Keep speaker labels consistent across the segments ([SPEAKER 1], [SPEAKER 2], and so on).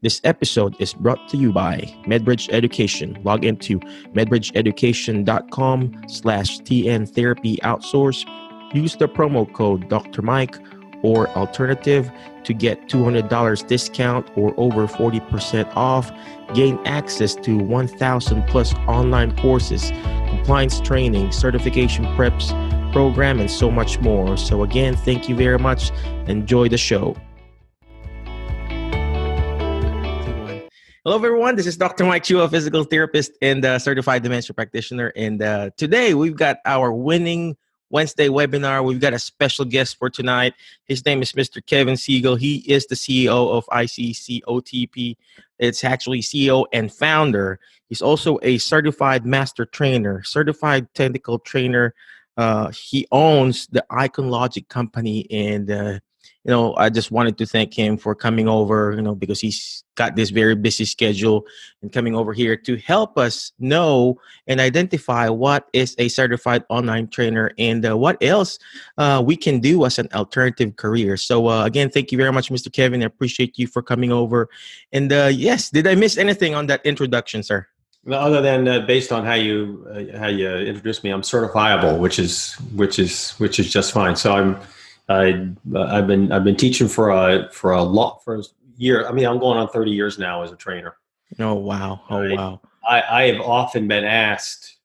[SPEAKER 1] This episode is brought to you by MedBridge Education. Log into medbridgeeducation.com/TN Therapy Outsource. Use the promo code Dr. Mike or alternative to get $200 discount or over 40% off. Gain access to 1,000 plus online courses, compliance training, certification preps, program, and so much more. So again, thank you very much. Enjoy the show. Hello, everyone. This is Dr. Mike Chua, physical therapist and certified dementia practitioner. And today we've got our Winning Wednesday webinar. We've got a special guest for tonight. His name is Mr. Kevin Siegel. He is the CEO of ICCOTP. It's actually CEO and founder. He's also a certified master trainer, certified technical trainer. He owns the Iconography company, and I just wanted to thank him for coming over, because he's got this very busy schedule and coming over here to help us know and identify what is a certified online trainer and what else we can do as an alternative career. So again, thank you very much, Mr. Kevin. I appreciate you for coming over. And yes, did I miss anything on that introduction, sir?
[SPEAKER 2] Well, other than based on how you introduced me, I'm certifiable, which is just fine. So I've been teaching for a year. I mean, I'm going on 30 years now as a trainer.
[SPEAKER 1] Oh wow! Wow!
[SPEAKER 2] I have often been asked,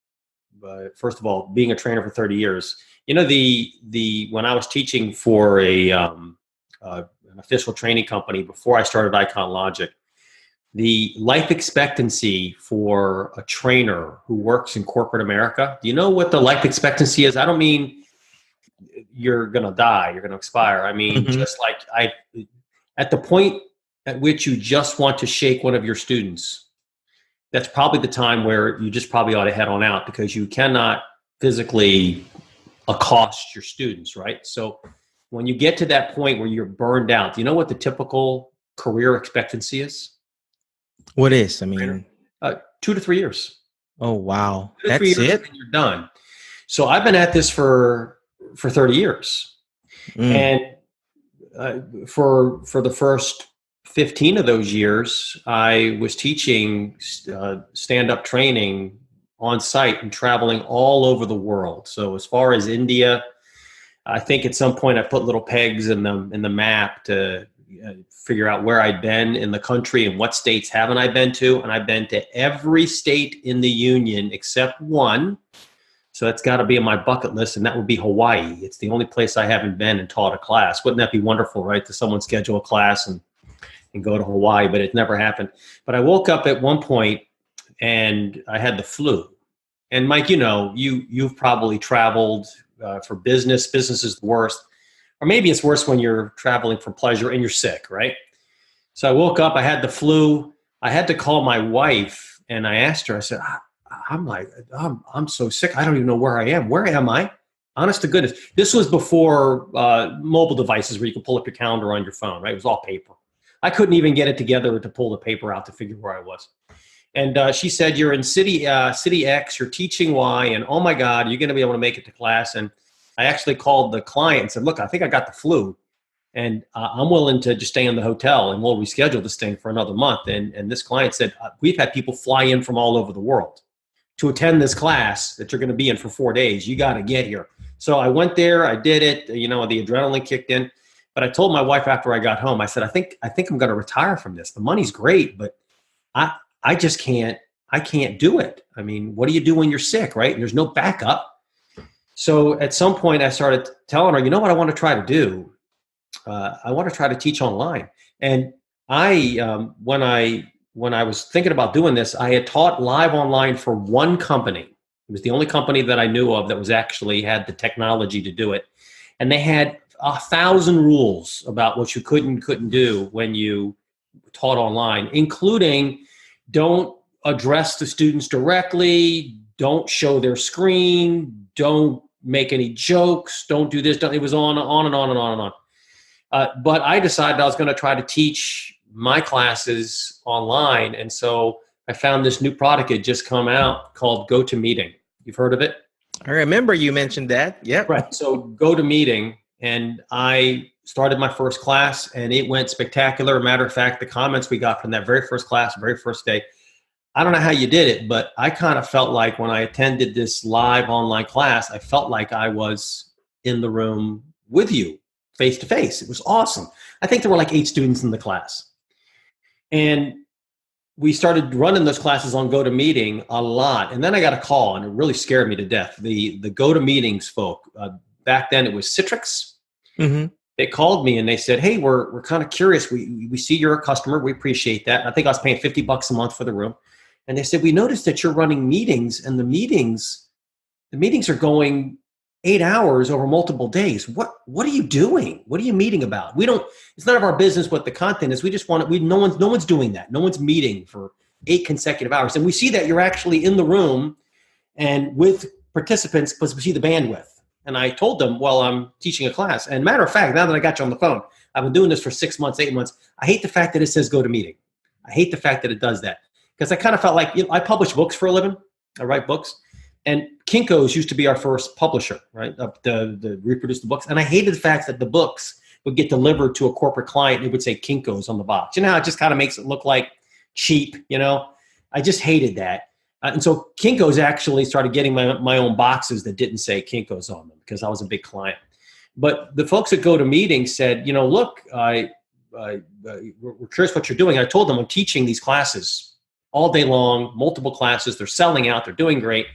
[SPEAKER 2] first of all, being a trainer for 30 years. When I was teaching for an official training company before I started IconLogic, the life expectancy for a trainer who works in corporate America. Do you know what the life expectancy is? I don't mean you're going to die, you're going to expire. I mean, just like at the point at which you just want to shake one of your students, that's probably the time where you just probably ought to head on out, because you cannot physically accost your students, right? So when you get to that point where you're burned out, do you know what the typical career expectancy is?
[SPEAKER 1] What is? I mean,
[SPEAKER 2] 2 to 3 years.
[SPEAKER 1] Oh, wow.
[SPEAKER 2] 2 to 3 years
[SPEAKER 1] It?
[SPEAKER 2] and you're done. So I've been at this for 30 years. And for the first 15 of those years, I was teaching stand-up training on site and traveling all over the world. So as far as India, I think at some point I put little pegs in the map to figure out where I'd been in the country and what states haven't I been to. And I've been to every state in the union except one. So that's got to be on my bucket list, and that would be Hawaii. It's the only place I haven't been and taught a class. Wouldn't that be wonderful, right? To someone schedule a class and go to Hawaii, but it never happened. But I woke up at one point and I had the flu. And Mike, you've probably traveled for business. Business is the worst. Or maybe it's worse when you're traveling for pleasure and you're sick, right? So I woke up, I had the flu. I had to call my wife, and I asked her, I said, I'm so sick. I don't even know where I am. Where am I? Honest to goodness. This was before mobile devices where you could pull up your calendar on your phone, right? It was all paper. I couldn't even get it together to pull the paper out to figure where I was. And she said, you're in city X, you're teaching Y, and oh my God, you're going to be able to make it to class. And I actually called the client and said, look, I think I got the flu, and I'm willing to just stay in the hotel and we'll reschedule this thing for another month. And this client said, we've had people fly in from all over the world to attend this class that you're going to be in for 4 days. You got to get here. So I went there, I did it, the adrenaline kicked in. But I told my wife after I got home, I said, I think I'm going to retire from this. The money's great, but I just can't do it. I mean, what do you do when you're sick, right? And there's no backup. So at some point I started telling her, you know what I want to try to do? I want to try to teach online. And when I was thinking about doing this, I had taught live online for one company. It was the only company that I knew of that was actually had the technology to do it. And they had 1,000 rules about what you could and couldn't do when you taught online, including don't address the students directly, don't show their screen, don't make any jokes, don't do this. It was on and on and on and on. But I decided I was going to try to teach my classes online. And so I found this new product had just come out called GoToMeeting. You've heard of it?
[SPEAKER 1] I remember you mentioned that. Yep.
[SPEAKER 2] Right. So GoToMeeting, and I started my first class, and it went spectacular. Matter of fact, the comments we got from that very first class, very first day, I don't know how you did it, but I kind of felt like when I attended this live online class, I felt like I was in the room with you face to face. It was awesome. I think there were like 8 students in the class. And we started running those classes on GoToMeeting a lot. And then I got a call, and it really scared me to death. The GoToMeetings folk, back then it was Citrix. Mm-hmm. They called me and they said, hey, we're kind of curious. We see you're a customer. We appreciate that. And I think I was paying $50 a month for the room. And they said, we noticed that you're running meetings, and the meetings are going 8 hours over multiple days. What are you doing? What are you meeting about? It's none of our business what the content is. We just want it. No one's doing that. No one's meeting for 8 consecutive hours. And we see that you're actually in the room and with participants, because we see the bandwidth. And I told them, well, I'm teaching a class. And matter of fact, now that I got you on the phone, I've been doing this for 6 months, 8 months. I hate the fact that it says GoToMeeting. I hate the fact that it does that, because I kind of felt like, I publish books for a living. I write books. And Kinko's used to be our first publisher, right? The reproduce the books. And I hated the fact that the books would get delivered to a corporate client and it would say Kinko's on the box. You know how it just kind of makes it look like cheap, I just hated that. And so Kinko's actually started getting my own boxes that didn't say Kinko's on them, because I was a big client. But the folks at GoToMeeting said, look, we're curious what you're doing. I told them I'm teaching these classes all day long, multiple classes. They're selling out. They're doing great.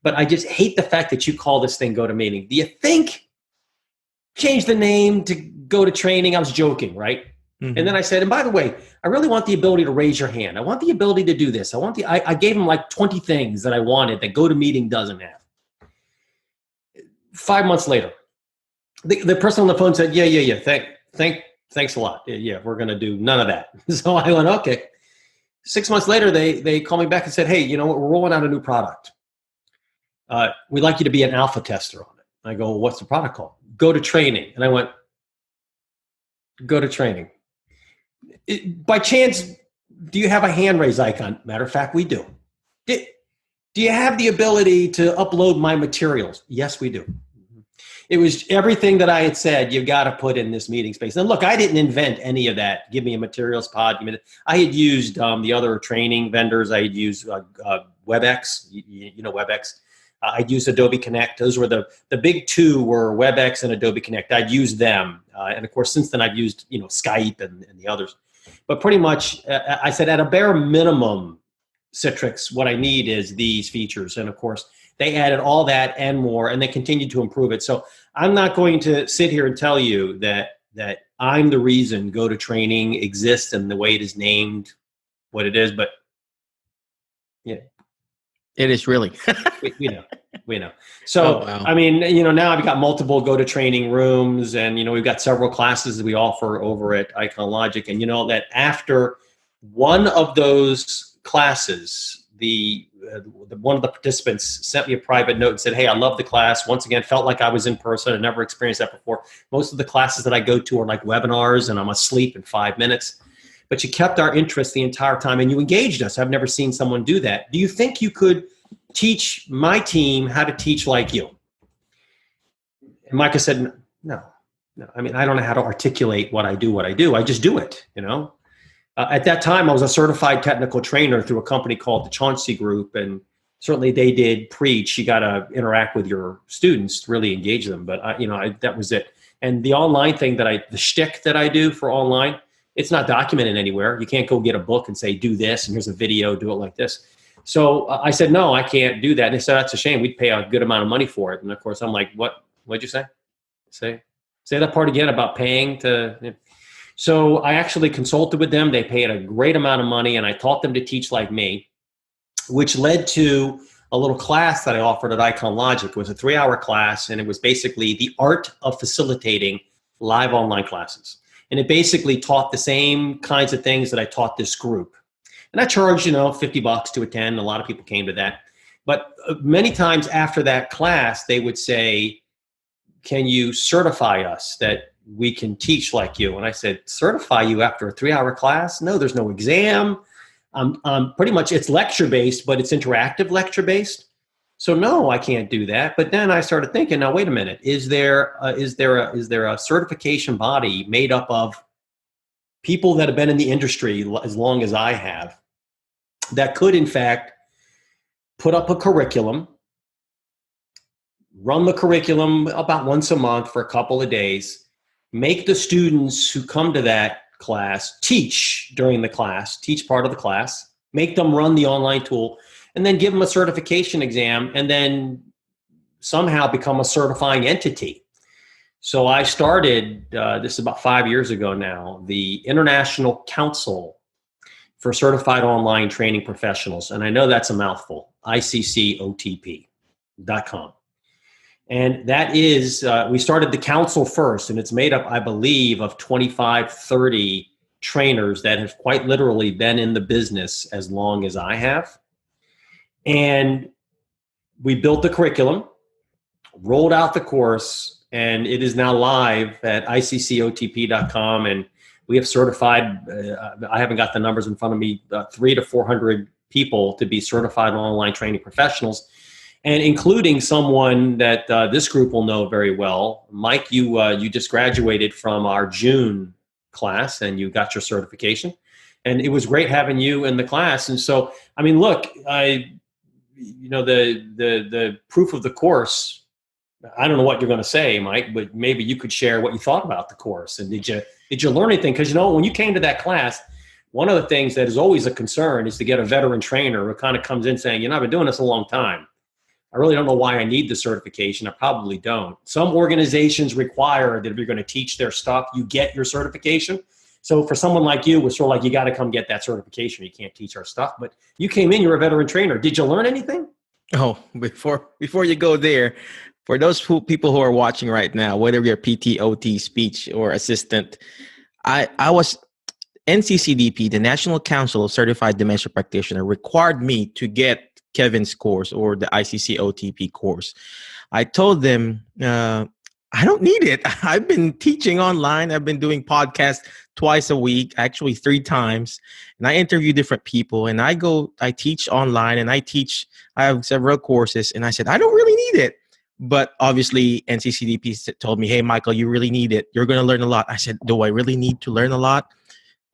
[SPEAKER 2] But I just hate the fact that you call this thing GoToMeeting. Do you think change the name to GoToTraining? I was joking, right? Mm-hmm. And then I said, and by the way, I really want the ability to raise your hand. I want the ability to do this. I gave him like 20 things that I wanted that GoToMeeting doesn't have. 5 months later, the person on the phone said, yeah. Thanks a lot. Yeah, we're going to do none of that. So I went, okay. 6 months later, they called me back and said, hey, we're rolling out a new product. We'd like you to be an alpha tester on it. I go, well, what's the product called? GoToTraining. And I went, GoToTraining. By chance, do you have a hand raise icon? Matter of fact, we do. Do you have the ability to upload my materials? Yes, we do. It was everything that I had said, you've got to put in this meeting space. And look, I didn't invent any of that. Give me a materials pod. I had used the other training vendors. I had used WebEx, WebEx. I'd used Adobe Connect. Those were the big two were WebEx and Adobe Connect. I'd used them. And of course, since then I've used, Skype and the others. But pretty much I said at a bare minimum, Citrix, what I need is these features. And of course, they added all that and more, and they continued to improve it. So I'm not going to sit here and tell you that I'm the reason GoToTraining exists and the way it is named what it is, but yeah.
[SPEAKER 1] It is really.
[SPEAKER 2] we know. So, oh, wow. I mean, now I've got multiple GoToTraining rooms, and, we've got several classes that we offer over at Iconologic. And, that after one of those classes, one of the participants sent me a private note and said, hey, I love the class. Once again, felt like I was in person. I'd never experienced that before. Most of the classes that I go to are like webinars, and I'm asleep in 5 minutes. But you kept our interest the entire time, and you engaged us. I've never seen someone do that. Do you think you could teach my team how to teach like you? And Micah said, no. I mean, I don't know how to articulate what I do. I just do it, At that time, I was a certified technical trainer through a company called the Chauncey Group, and certainly they did preach. You got to interact with your students to really engage them. But, that was it. And the online thing the shtick that I do for online, it's not documented anywhere. You can't go get a book and say, do this, and here's a video, do it like this. So I said, no, I can't do that. And they said, that's a shame. We'd pay a good amount of money for it. And of course, I'm like, what'd you say? Say that part again about paying to. So I actually consulted with them. They paid a great amount of money, and I taught them to teach like me, which led to a little class that I offered at Iconologic. It was a 3-hour class, and it was basically the art of facilitating live online classes. And it basically taught the same kinds of things that I taught this group. And I charged, $50 to attend. A lot of people came to that. But many times after that class, they would say, can you certify us that we can teach like you? And I said, certify you after a 3-hour class? No, there's no exam. Pretty much it's lecture-based, but it's interactive lecture-based. So no, I can't do that. But then I started thinking, now wait a minute, is there a certification body made up of people that have been in the industry as long as I have that could in fact put up a curriculum, run the curriculum about once a month for a couple of days, make the students who come to that class teach during the class, teach part of the class, make them run the online tool, and then give them a certification exam, and then somehow become a certifying entity. So I started, this is about 5 years ago now, the International Council for Certified Online Training Professionals. And I know that's a mouthful, ICCOTP.com. And that is, we started the council first, and it's made up, I believe, of 25, 30 trainers that have quite literally been in the business as long as I have. And we built the curriculum, rolled out the course, and it is now live at ICCOTP.com. And we have certified, I haven't got the numbers in front of me, 300 to 400 people to be certified online training professionals, and including someone that this group will know very well. Mike, you just graduated from our June class and you got your certification. And it was great having you in the class. And so, I mean, look, the proof of the course, I don't know what you're going to say, Mike, but maybe you could share what you thought about the course. And did you learn anything? Because, when you came to that class, one of the things that is always a concern is to get a veteran trainer who kind of comes in saying, I've been doing this a long time. I really don't know why I need the certification. I probably don't. Some organizations require that if you're going to teach their stuff, you get your certification. So for someone like you, it's sort of like, you got to come get that certification. You can't teach our stuff. But you came in, you're a veteran trainer. Did you learn anything?
[SPEAKER 1] Oh, before you go there, for those people who are watching right now, whether you're PT, OT, speech, or assistant, I was NCCDP, the National Council of Certified Dementia Practitioner, required me to get Kevin's course or the ICCOTP course. I told them, I don't need it. I've been teaching online. I've been doing podcasts twice a week, actually 3 times. And I interview different people, and I teach online, and I have several courses. And I said, I don't really need it. But obviously NCCDP told me, hey, Michael, you really need it. You're going to learn a lot. I said, do I really need to learn a lot?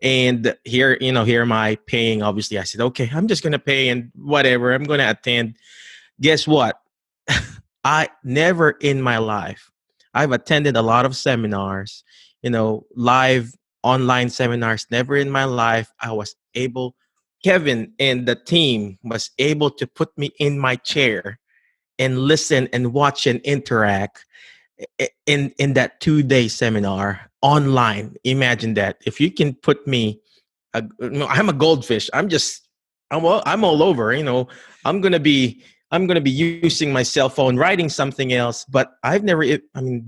[SPEAKER 1] And here am I paying. Obviously, I said, okay, I'm just going to pay and whatever. I'm going to attend. Guess what? I never in my life, I've attended a lot of seminars, live online seminars. Never in my life I was able, Kevin and the team was able to put me in my chair and listen and watch and interact in that 2-day seminar online. Imagine that. If you can put me, I'm a goldfish. I'm all over. I'm gonna be using my cell phone, writing something else. But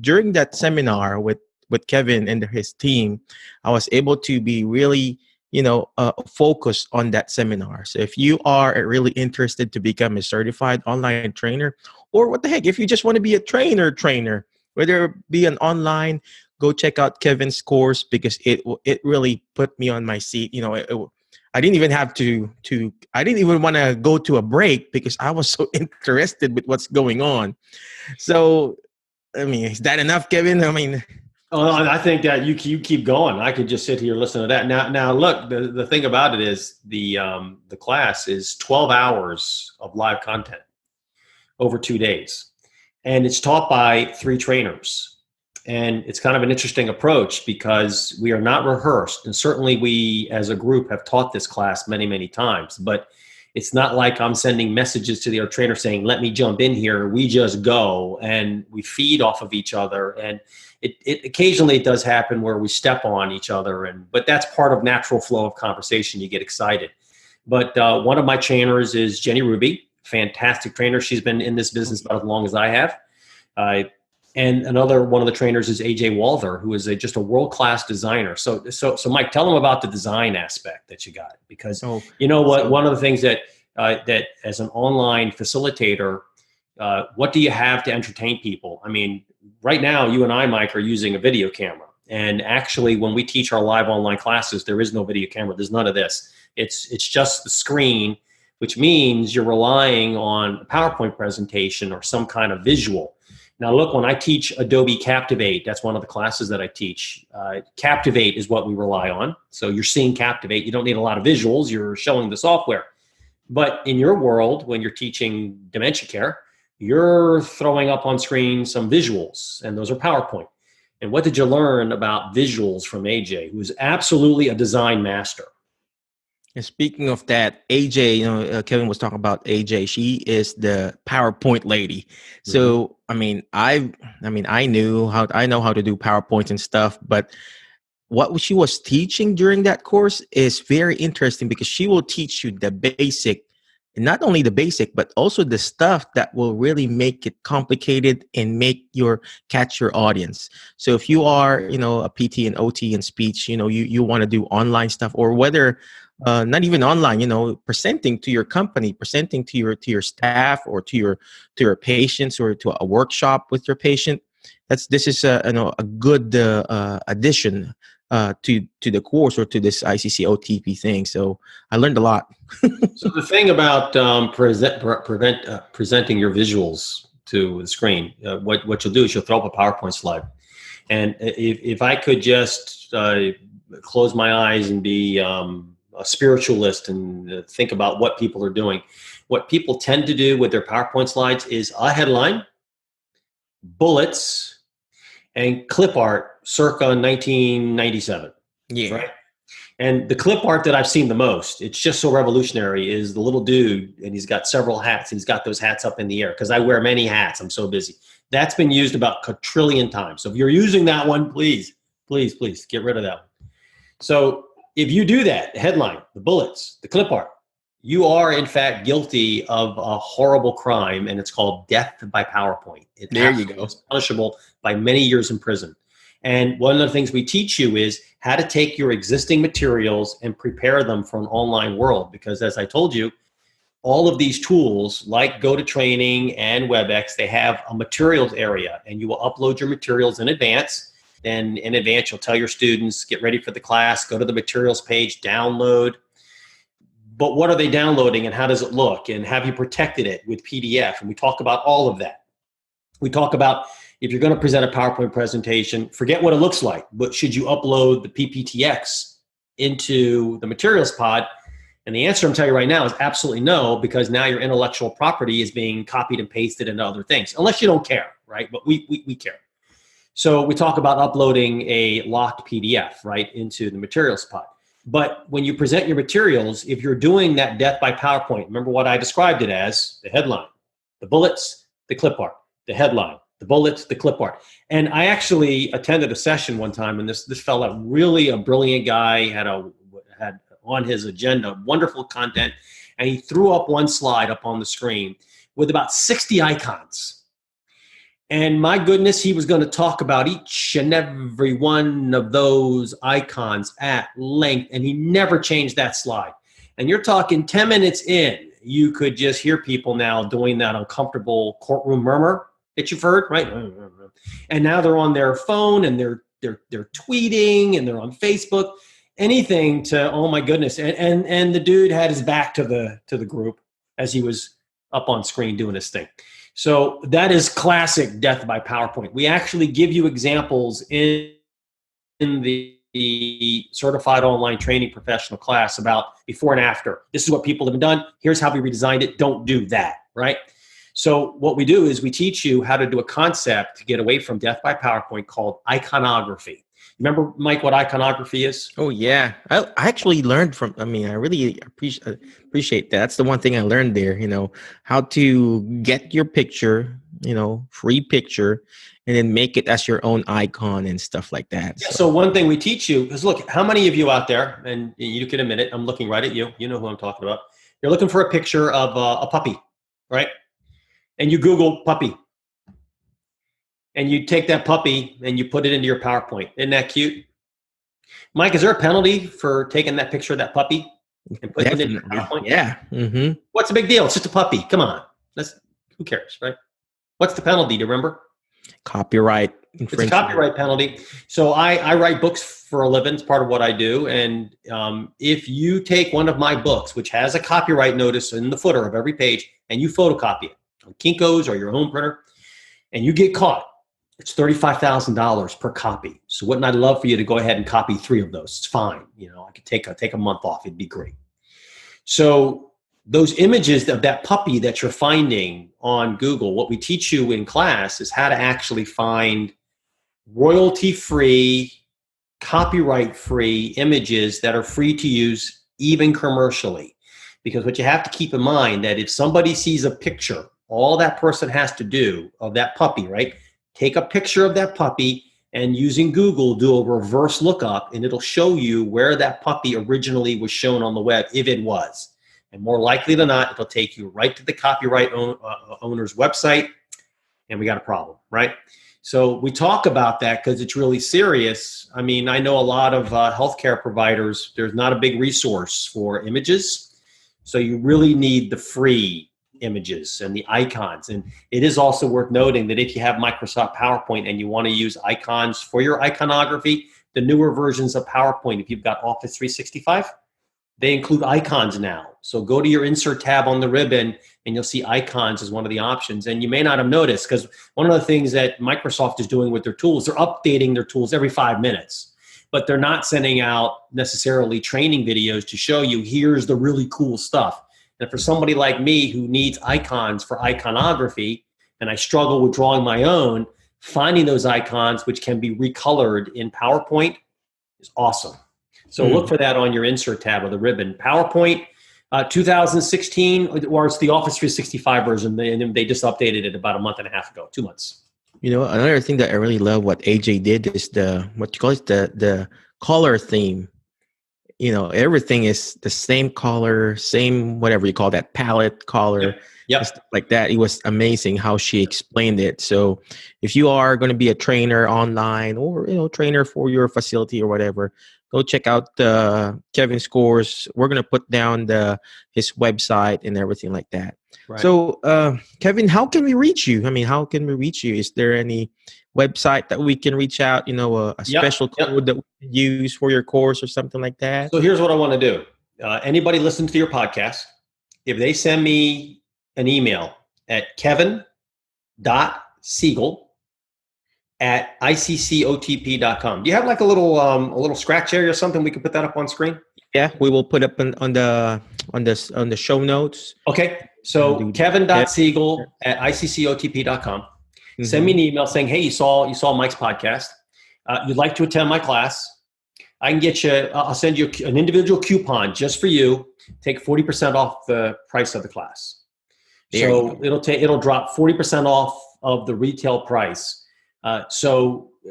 [SPEAKER 1] during that seminar with Kevin and his team, I was able to be really focused on that seminar. So if you are really interested to become a certified online trainer, or what the heck, if you just want to be a trainer, whether it be an online, go check out Kevin's course, because it really put me on my seat. I didn't even have I didn't even want to go to a break because I was so interested with what's going on. So, is that enough, Kevin?
[SPEAKER 2] Oh, I think that you keep going. I could just sit here listening to that. Now look, the thing about it is the class is 12 hours of live content over 2 days, and it's taught by 3 trainers. And it's kind of an interesting approach because we are not rehearsed, and certainly we as a group have taught this class many, many times. But it's not like I'm sending messages to the trainer saying, "Let me jump in here." We just go and we feed off of each other, and it occasionally it does happen where we step on each other, but that's part of natural flow of conversation. You get excited. But one of my trainers is Jenny Ruby, fantastic trainer. She's been in this business about as long as I have. And another one of the trainers is AJ Walther, who is just a world-class designer. So Mike, tell them about the design aspect that you got, because one of the things that as an online facilitator, what do you have to entertain people? Right now, you and I, Mike, are using a video camera. And actually, when we teach our live online classes, there is no video camera. There's none of this. It's just the screen which means you're relying on a PowerPoint presentation or some kind of visual. Now, look, when I teach Adobe Captivate, that's one of the classes that I teach. Captivate is what we rely on. So you're seeing Captivate. You don't need a lot of visuals. You're showing the software. But in your world, when you're teaching dementia care, you're throwing up on screen some visuals, and those are PowerPoint. And what did you learn about visuals from AJ, who's absolutely a design master?
[SPEAKER 1] And speaking of that, AJ, Kevin was talking about AJ. She is the PowerPoint lady. So, I know how to do PowerPoints and stuff, but what she was teaching during that course is very interesting because she will teach you the basic, not only the basic, but also the stuff that will really make it complicated and catch your audience. So if you are, a PT and OT and speech, you want to do online stuff, or whether not even online, presenting to your company, presenting to your staff, or to your patients, or to a workshop with your patient. This is a good addition to the course, or to this ICCOTP thing. So I learned a lot.
[SPEAKER 2] So the thing about presenting your visuals to the screen, what you'll do is you'll throw up a PowerPoint slide. And if I could just close my eyes and be a spiritualist and think about what people are doing, what people tend to do with their PowerPoint slides is a headline, bullets, and clip art circa 1997.
[SPEAKER 1] Yeah.
[SPEAKER 2] Right? And the clip art that I've seen the most, it's just so revolutionary, is the little dude, and he's got several hats. He's got those hats up in the air, because I wear many hats. I'm so busy. That's been used about a quadrillion times. So if you're using that one, please get rid of that one. So if you do that, the headline, the bullets, the clip art, you are in fact guilty of a horrible crime, and it's called death by PowerPoint.
[SPEAKER 1] There you go.
[SPEAKER 2] It's punishable by many years in prison. And one of the things we teach you is how to take your existing materials and prepare them for an online world. Because as I told you, all of these tools like GoToTraining and WebEx, they have a materials area, and you will upload your materials in advance. Then in advance, you'll tell your students, get ready for the class, go to the materials page, download. But what are they downloading, and how does it look? And have you protected it with PDF? And we talk about all of that. We talk about, if you're going to present a PowerPoint presentation, forget what it looks like, but should you upload the PPTX into the materials pod? And the answer I'm telling you right now is absolutely no, because now your intellectual property is being copied and pasted into other things, unless you don't care, right? But we care. So we talk about uploading a locked PDF, right, into the materials pod. But when you present your materials, if you're doing that death by PowerPoint, remember what I described it as: the headline, the bullets, the clip art, the headline, the bullets, the clip art. And I actually attended a session one time, and this fella, really a brilliant guy, had on his agenda wonderful content, and he threw up one slide up on the screen with about 60 icons. And my goodness, he was going to talk about each and every one of those icons at length, and he never changed that slide. And you're talking 10 minutes in, you could just hear people now doing that uncomfortable courtroom murmur that you've heard, right? And now they're on their phone, and they're tweeting, and they're on Facebook, anything to, oh my goodness. And the dude had his back to the group as he was up on screen doing his thing. So that is classic death by PowerPoint. We actually give you examples in the Certified Online Training Professional class about before and after. This is what people have done. Here's how we redesigned it. Don't do that, right? So what we do is we teach you how to do a concept to get away from death by PowerPoint called iconography. Remember, Mike, what iconography is?
[SPEAKER 1] Oh, yeah. I actually learned from, I really appreciate that. That's the one thing I learned there, how to get your picture, free picture, and then make it as your own icon and stuff like that.
[SPEAKER 2] Yeah, so one thing we teach you is, look, how many of you out there, and you can admit it, I'm looking right at you. You know who I'm talking about. You're looking for a picture of a puppy, right? And you Google puppy. And you take that puppy and you put it into your PowerPoint. Isn't that cute? Mike, is there a penalty for taking that picture of that puppy and putting it into your PowerPoint?
[SPEAKER 1] Yeah. Mm-hmm.
[SPEAKER 2] What's the big deal? It's just a puppy. Come on. Who cares, right? What's the penalty? Do you remember?
[SPEAKER 1] Copyright.
[SPEAKER 2] It's a copyright penalty. So I write books for a living. It's part of what I do. And if you take one of my books, which has a copyright notice in the footer of every page, and you photocopy it on Kinko's or your home printer, and you get caught, it's $35,000 per copy. So wouldn't I love for you to go ahead and copy 3 of those? It's fine. You know, I could take a month off. It'd be great. So those images of that puppy that you're finding on Google, what we teach you in class is how to actually find royalty-free, copyright-free images that are free to use even commercially. Because what you have to keep in mind that if somebody sees a picture, all that person has to do of that puppy, right? Take a picture of that puppy and using Google, do a reverse lookup and it'll show you where that puppy originally was shown on the web, if it was. And more likely than not, it'll take you right to the copyright owner's website, and we got a problem, right? So we talk about that because it's really serious. I mean, I know a lot of healthcare providers, there's not a big resource for images. So you really need the free images and the icons. And it is also worth noting that if you have Microsoft PowerPoint and you want to use icons for your iconography, the newer versions of PowerPoint, if you've got Office 365, they include icons now. So go to your insert tab on the ribbon and you'll see icons as one of the options. And you may not have noticed because one of the things that Microsoft is doing with their tools, they're updating their tools every 5 minutes, but they're not sending out necessarily training videos to show you here's the really cool stuff. And for somebody like me who needs icons for iconography, and I struggle with drawing my own, finding those icons which can be recolored in PowerPoint is awesome. So look for that on your insert tab of the ribbon. PowerPoint 2016, or it's the Office 365 version. They just updated it about a month and a half ago, 2 months.
[SPEAKER 1] You know, another thing that I really love what AJ did is the color theme. You know, everything is the same color, same whatever you call that, palette color.
[SPEAKER 2] Yep.
[SPEAKER 1] Stuff like that. It was amazing how she explained it. So if you are going to be a trainer online or, you know, trainer for your facility or whatever, go check out Kevin's course. We're going to put down his website and everything like that. Right. So Kevin, how can we reach you? I mean, how can we reach you? Is there any website that we can reach out, you know, a special code that we can use for your course or something like that?
[SPEAKER 2] So here's what I want to do. Anybody listen to your podcast, if they send me an email at kevin.siegel@ICCOTP.com. Do you have like a little scratch area or something? We can put that up on screen.
[SPEAKER 1] Yeah, we will put up on the show notes.
[SPEAKER 2] Okay, so kevin.siegel@ICCOTP.com. Send me an email saying, hey, you saw Mike's podcast. You'd like to attend my class. I can get you, I'll send you an individual coupon just for you. Take 40% off the price of the class. So it'll drop 40% off of the retail price. And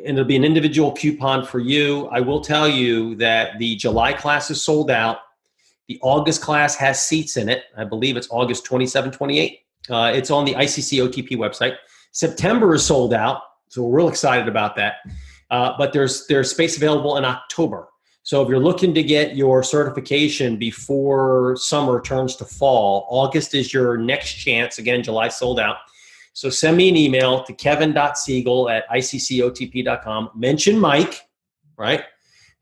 [SPEAKER 2] it'll be an individual coupon for you. I will tell you that the July class is sold out. The August class has seats in it. I believe it's August 27, 28. It's on the ICCOTP website. September is sold out, so we're real excited about that. But there's space available in October. So if you're looking to get your certification before summer turns to fall, August is your next chance. Again, July sold out. So send me an email to kevin.siegel@ICCOTP.com. Mention Mike, right?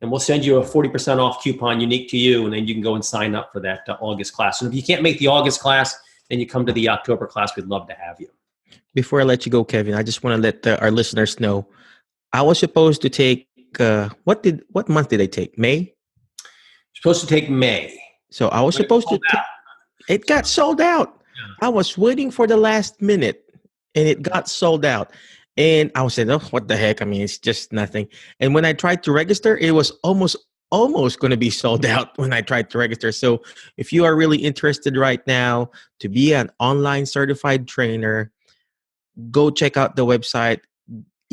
[SPEAKER 2] And we'll send you a 40% off coupon unique to you, and then you can go and sign up for that August class. And if you can't make the August class, then you come to the October class. We'd love to have you.
[SPEAKER 1] Before I let you go, Kevin, I just want to let our listeners know, I was supposed to take, what month did I take? May?
[SPEAKER 2] You're supposed to take May.
[SPEAKER 1] So I was supposed to take, it got sold out. Yeah. I was waiting for the last minute and it got sold out. And I was saying, oh, what the heck? I mean, it's just nothing. And when I tried to register, it was almost going to be sold out when I tried to register. So if you are really interested right now to be an online certified trainer, go check out the website.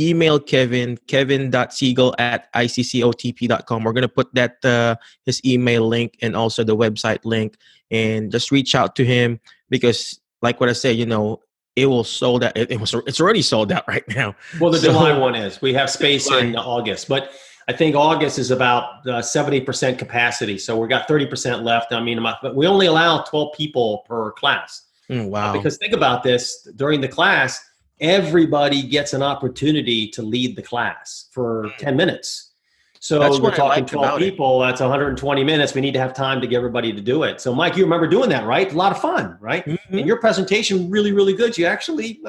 [SPEAKER 1] Email kevin.siegel@ICCOTP.com. We're going to put that his email link and also the website link, and just reach out to him because, like what I said, you know, it will sold out. It's already sold out right now.
[SPEAKER 2] Well, the July one is. We have space in August, but I think August is about 70% capacity. So we got 30% left. I mean, we only allow 12 people per class.
[SPEAKER 1] Wow.
[SPEAKER 2] Because think about this, during the class, everybody gets an opportunity to lead the class for 10 minutes. So
[SPEAKER 1] That's
[SPEAKER 2] we're
[SPEAKER 1] what I
[SPEAKER 2] talking
[SPEAKER 1] liked
[SPEAKER 2] 12
[SPEAKER 1] about it.
[SPEAKER 2] people. That's 120 minutes. We need to have time to get everybody to do it. So, Mike, you remember doing that, right? A lot of fun, right?
[SPEAKER 1] Mhm.
[SPEAKER 2] And your presentation really, really good. You actually,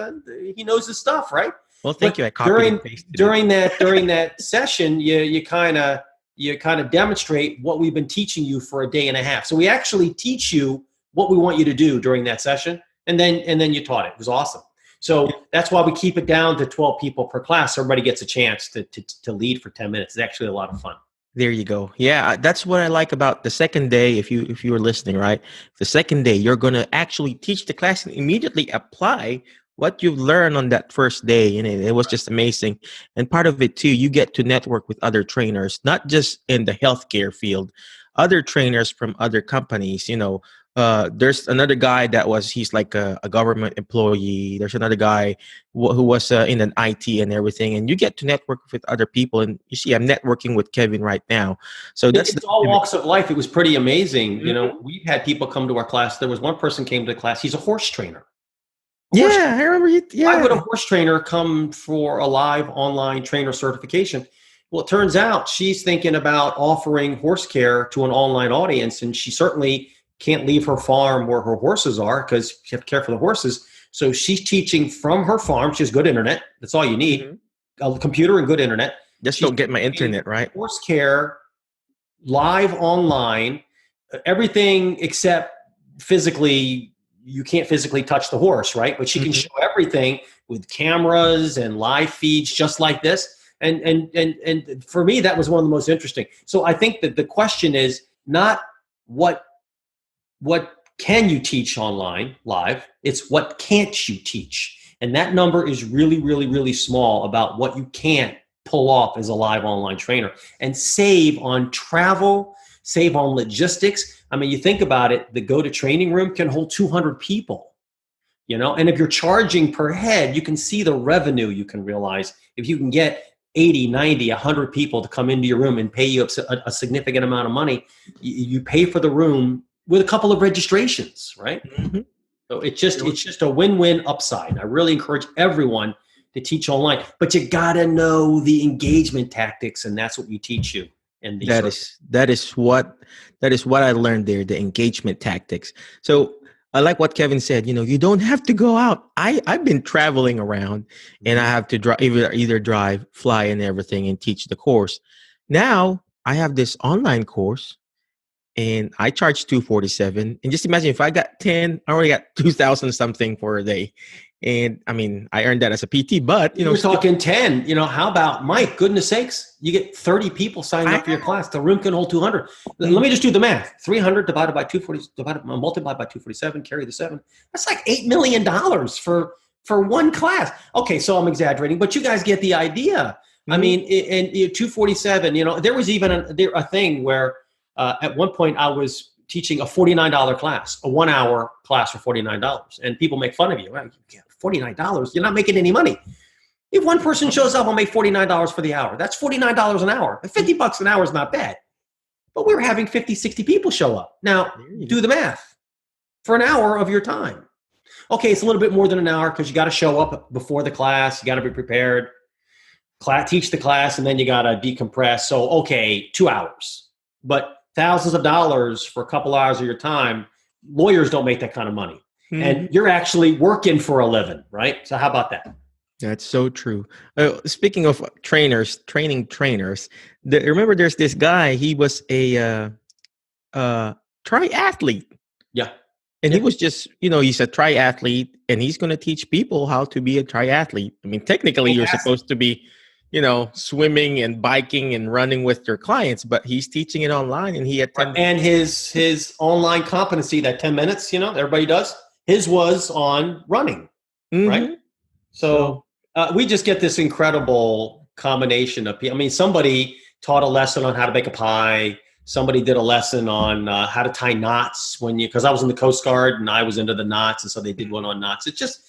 [SPEAKER 2] he knows his stuff, right?
[SPEAKER 1] Well, thank you. I copied
[SPEAKER 2] during
[SPEAKER 1] and pasted
[SPEAKER 2] during that session, you kind of demonstrate what we've been teaching you for a day and a half. So we actually teach you what we want you to do during that session, and then you taught it. It was awesome. So that's why we keep it down to 12 people per class, so everybody gets a chance to lead for 10 minutes. It's actually a lot of fun.
[SPEAKER 1] There you go. Yeah, that's what I like about the second day. If you were listening, right, the second day you're going to actually teach the class and immediately apply what you've learned on that first day, and it was just amazing. And part of it too, you get to network with other trainers, not just in the healthcare field, other trainers from other companies. There's another guy he's like a government employee. There's another guy who was in an IT and everything, and you get to network with other people. And you see, I'm networking with Kevin right now. So that's
[SPEAKER 2] It's all walks of life. It was pretty amazing.
[SPEAKER 1] Mhm.
[SPEAKER 2] We've had people come to our class. There was one person came to the class. He's a horse trainer.
[SPEAKER 1] Yeah, I remember you.
[SPEAKER 2] Why would a
[SPEAKER 1] Yeah.
[SPEAKER 2] horse trainer come for a live online trainer certification? Well, it turns out she's thinking about offering horse care to an online audience, and she certainly can't leave her farm where her horses are because she has to care for the horses. So she's teaching from her farm. She has good internet. That's all you need,
[SPEAKER 1] Mhm.
[SPEAKER 2] a computer and good internet.
[SPEAKER 1] Just
[SPEAKER 2] She's
[SPEAKER 1] don't get my
[SPEAKER 2] teaching
[SPEAKER 1] internet right.
[SPEAKER 2] horse care live online, everything except physically. You can't physically touch the horse, right? But she can
[SPEAKER 1] Mhm.
[SPEAKER 2] show everything with cameras and live feeds just like this. And for me, that was one of the most interesting. So I think that the question is not what can you teach online live, it's what can't you teach. And that number is really, really, really small about what you can't pull off as a live online trainer, and save on travel, save on logistics. I mean, you think about it, the GoToTraining room can hold 200 people, and if you're charging per head, you can see the revenue you can realize if you can get 80, 90, 100 people to come into your room and pay you a significant amount of money. You pay for the room with a couple of registrations, right?
[SPEAKER 1] Mhm.
[SPEAKER 2] So it's just a win-win upside. I really encourage everyone to teach online, but you gotta know the engagement tactics, and that's what we teach you in these.
[SPEAKER 1] That is what I learned there, the engagement tactics. So I like what Kevin said. You don't have to go out. I've been traveling around, and I have to drive, either drive, fly, and everything, and teach the course. Now I have this online course, and I charge 247. And just imagine if I got 10, I already got 2,000 something for a day. And I mean, I earned that as a PT, but
[SPEAKER 2] You were talking 10. How about, Mike, goodness sakes, you get 30 people signing up for your class. The room can hold 200. Let me just do the math. 300 divided by 240, multiplied by 247, carry the 7. That's like $8 million for one class. Okay, so I'm exaggerating, but you guys get the idea. I mean, and 247, there was even a thing where at one point I was teaching a $49 class, a 1-hour class for $49. And people make fun of you. Well, $49, you're not making any money. If one person shows up, I'll make $49 for the hour. That's $49 an hour. $50 an hour is not bad. But we were having 50, 60 people show up. Now, do the math. For an hour of your time. Okay, it's a little bit more than an hour because you got to show up before the class. You got to be prepared. Teach the class, and then you got to decompress. So, okay, 2 hours. But thousands of dollars for a couple hours of your time, lawyers don't make that kind of money. And you're actually working for a living, right? So how about that?
[SPEAKER 1] That's so true. Speaking of training trainers, remember there's this guy, he was a triathlete.
[SPEAKER 2] Yeah.
[SPEAKER 1] And he was just, he's a triathlete, and he's going to teach people how to be a triathlete. I mean, technically you're supposed to be, swimming and biking and running with your clients, but he's teaching it online, and he attended.
[SPEAKER 2] And his online competency, that 10 minutes, everybody does, his was on running, right? So we just get this incredible combination of people. I mean, somebody taught a lesson on how to make a pie. Somebody did a lesson on how to tie knots because I was in the Coast Guard and I was into the knots. And so they did one on knots. It's just,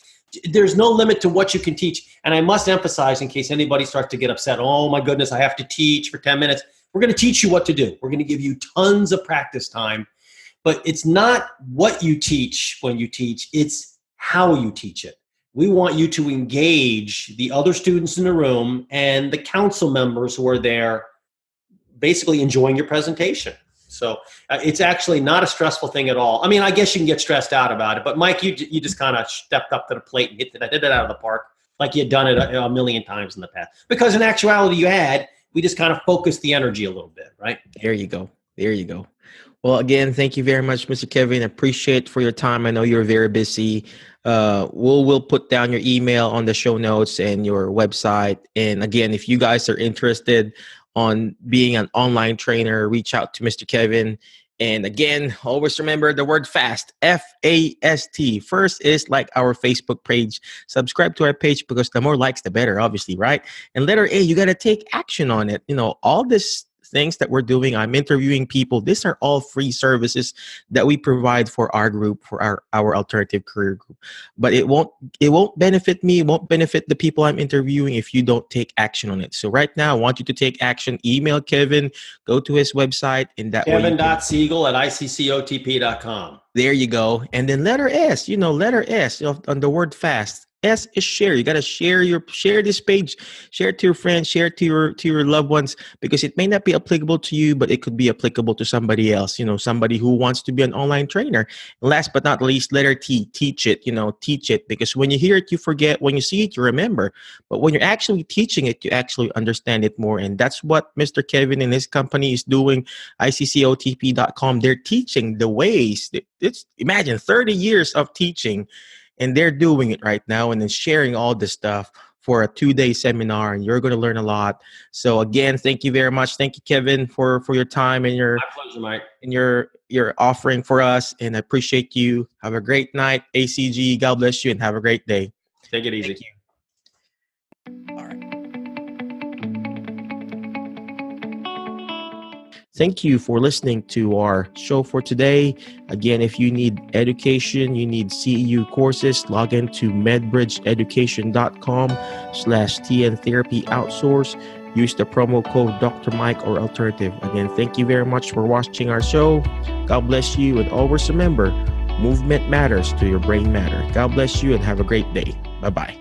[SPEAKER 2] there's no limit to what you can teach. And I must emphasize, in case anybody starts to get upset, oh my goodness, I have to teach for 10 minutes. We're going to teach you what to do. We're going to give you tons of practice time, but it's not what you teach when you teach, it's how you teach it. We want you to engage the other students in the room and the council members who are there basically enjoying your presentation. So it's actually not a stressful thing at all. I mean, I guess you can get stressed out about it, but Mike, you just kind of stepped up to the plate and hit it out of the park like you had done it a million times in the past. Because in actuality, we just kind of focused the energy a little bit, right?
[SPEAKER 1] There you go. There you go. Well, again, thank you very much, Mr. Kevin. I appreciate for your time. I know you're very busy. We'll put down your email on the show notes and your website. And again, if you guys are interested on being an online trainer, reach out to Mr. Kevin. And again, always remember the word FAST, F-A-S-T. First is like our Facebook page. Subscribe to our page because the more likes, the better, obviously, right? And letter A, you got to take action on it. All this things that we're doing, I'm interviewing people. These are all free services that we provide for our group, for our alternative career group. But it won't benefit me, it won't benefit the people I'm interviewing if you don't take action on it. So right now, I want you to take action. Email Kevin, go to his website, and that
[SPEAKER 2] Kevin.Siegel at ICCOTP.com.
[SPEAKER 1] There you go. And then letter S, letter S on the word FAST. S is share. You got to share this page, share it to your friends, share it to your loved ones, because it may not be applicable to you, but it could be applicable to somebody else, somebody who wants to be an online trainer. And last but not least, letter T, teach it, teach it, because when you hear it, you forget. When you see it, you remember. But when you're actually teaching it, you actually understand it more. And that's what Mr. Kevin and his company is doing, ICCOTP.com. They're teaching the ways. Imagine 30 years of teaching. And they're doing it right now and then sharing all this stuff for a 2-day seminar, and you're going to learn a lot. So again, thank you very much. Thank you, Kevin, for your time and
[SPEAKER 2] My pleasure, Mike.
[SPEAKER 1] And your offering for us. And I appreciate you. Have a great night, ACG. God bless you and have a great day.
[SPEAKER 2] Take it easy.
[SPEAKER 1] Thank you. All right. Thank you for listening to our show for today. Again, if you need education, you need CEU courses, log into medbridgeeducation.com/TN Therapy Outsource. Use the promo code Dr. Mike or Alternative. Again, thank you very much for watching our show. God bless you. And always remember, movement matters to your brain matter. God bless you and have a great day. Bye-bye.